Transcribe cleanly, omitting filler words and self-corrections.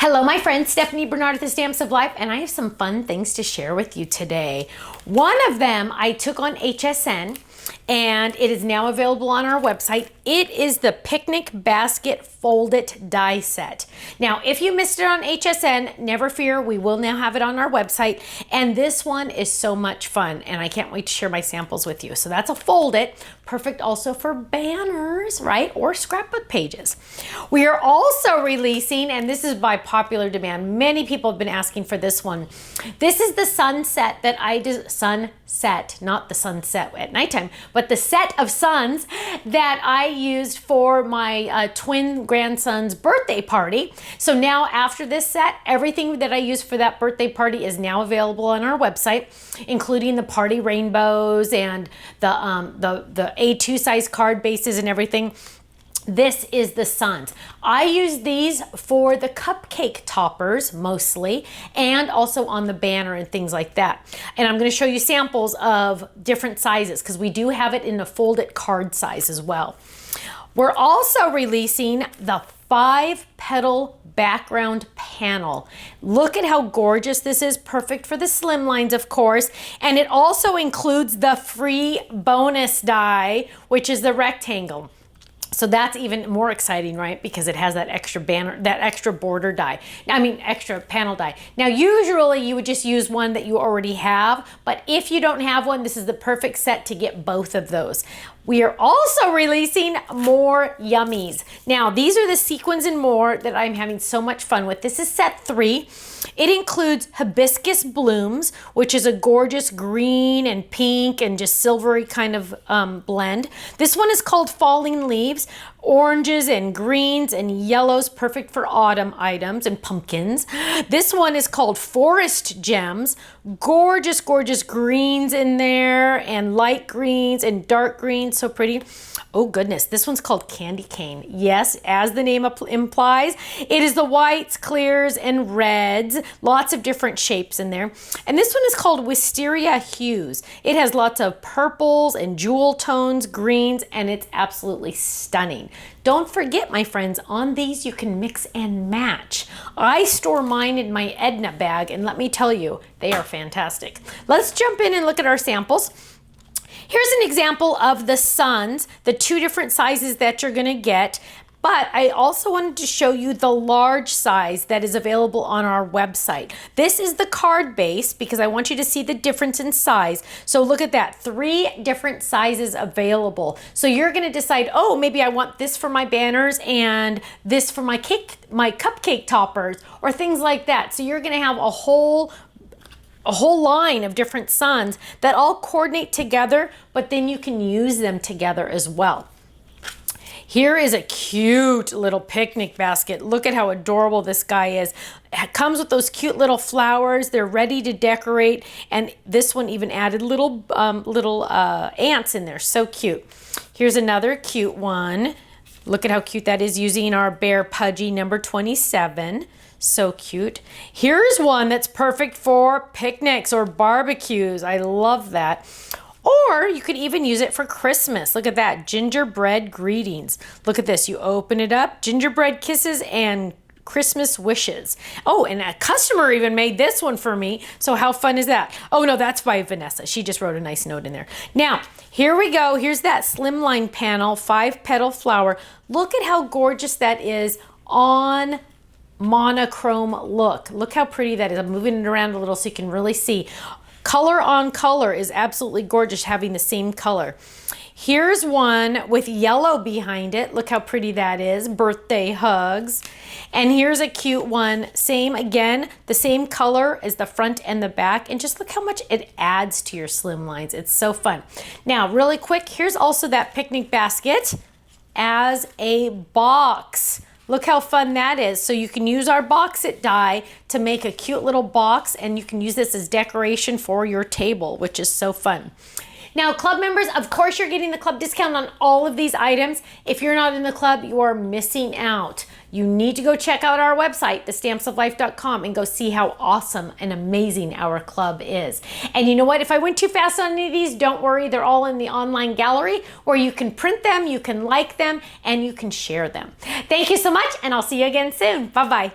Hello, my friend Stephanie Bernard at the Stamps of Life, and I have some fun things to share with you today. One of them I took on HSN, and it is now available on our website. It is the Picnic Basket Fold It Die Set. Now, if you missed it on HSN, never fear, we will now have it on our website. And this one is so much fun, and I can't wait to share my samples with you. So that's a Fold It, perfect also for banners, right? Or scrapbook pages. We are also releasing, and this is by popular demand, many people have been asking for this one. This is the sunset that I did, sunset, not the sunset at nighttime, but the set of suns that I used for my twin grandson's birthday party. So now after this set, everything that I used for that birthday party is now available on our website, including the party rainbows and the A2 size card bases and everything. This is the suns. I use these for the cupcake toppers mostly, and also on the banner and things like that. And I'm going to show you samples of different sizes because we do have it in the folded card size as well. We're also releasing the 5-petal background panel. Look at how gorgeous this is, perfect for the Slimlines, of course. And it also includes the free bonus die, which is the rectangle. So that's even more exciting, right? Because it has that extra banner, that extra border die. Extra panel die. Now, usually you would just use one that you already have, but if you don't have one, this is the perfect set to get both of those. We are also releasing more yummies. Now, these are the Sequins and More that I'm having so much fun with. This is set 3. It includes hibiscus blooms, which is a gorgeous green and pink and just silvery kind of blend. This one is called Falling Leaves. Oranges and greens and yellows, perfect for autumn items and pumpkins. This one is called Forest Gems. Gorgeous, gorgeous greens in there and light greens and dark greens, so pretty. Oh goodness, this one's called Candy Cane. Yes, as the name implies, it is the whites, clears, and reds. Lots of different shapes in there. And this one is called Wisteria Hues. It has lots of purples and jewel tones, greens, and it's absolutely stunning. Don't forget, my friends, on these you can mix and match. I store mine in my Edna bag, and let me tell you, they are fantastic. Let's jump in and look at our samples. Here's an example of the suns, the 2 different sizes that you're gonna get. But I also wanted to show you the large size that is available on our website. This is the card base because I want you to see the difference in size. So look at that, 3 different sizes available. So you're gonna decide, oh, maybe I want this for my banners and this for my cupcake toppers or things like that. So you're gonna have a whole line of different suns that all coordinate together, but then you can use them together as well. Here is a cute little picnic basket. Look at how adorable this guy is. It comes with those cute little flowers. They're ready to decorate. And this one even added little ants in there. So cute. Here's another cute one. Look at how cute that is using our Bear Pudgy number 27. So cute. Here's one that's perfect for picnics or barbecues. I love that. Or you could even use it for Christmas. Look at that, gingerbread greetings. Look at this, you open it up, gingerbread kisses and Christmas wishes. Oh, and a customer even made this one for me. So how fun is that? Oh no, that's by Vanessa. She just wrote a nice note in there. Now, here we go. Here's that Slimline panel, 5-petal flower. Look at how gorgeous that is on monochrome look. Look how pretty that is. I'm moving it around a little so you can really see. Color on color is absolutely gorgeous, having the same color. Here's one with yellow behind it. Look how pretty that is. Birthday hugs. And here's a cute one. Same again, the same color as the front and the back. And just look how much it adds to your Slimlines. It's so fun. Now, really quick, here's also that picnic basket as a box. Look how fun that is. So you can use our box it die to make a cute little box, and you can use this as decoration for your table, which is so fun. Now, club members, of course, you're getting the club discount on all of these items. If you're not in the club, you are missing out. You need to go check out our website, thestampsoflife.com, and go see how awesome and amazing our club is. And you know what? If I went too fast on any of these, don't worry. They're all in the online gallery where you can print them, you can like them, and you can share them. Thank you so much, and I'll see you again soon. Bye-bye.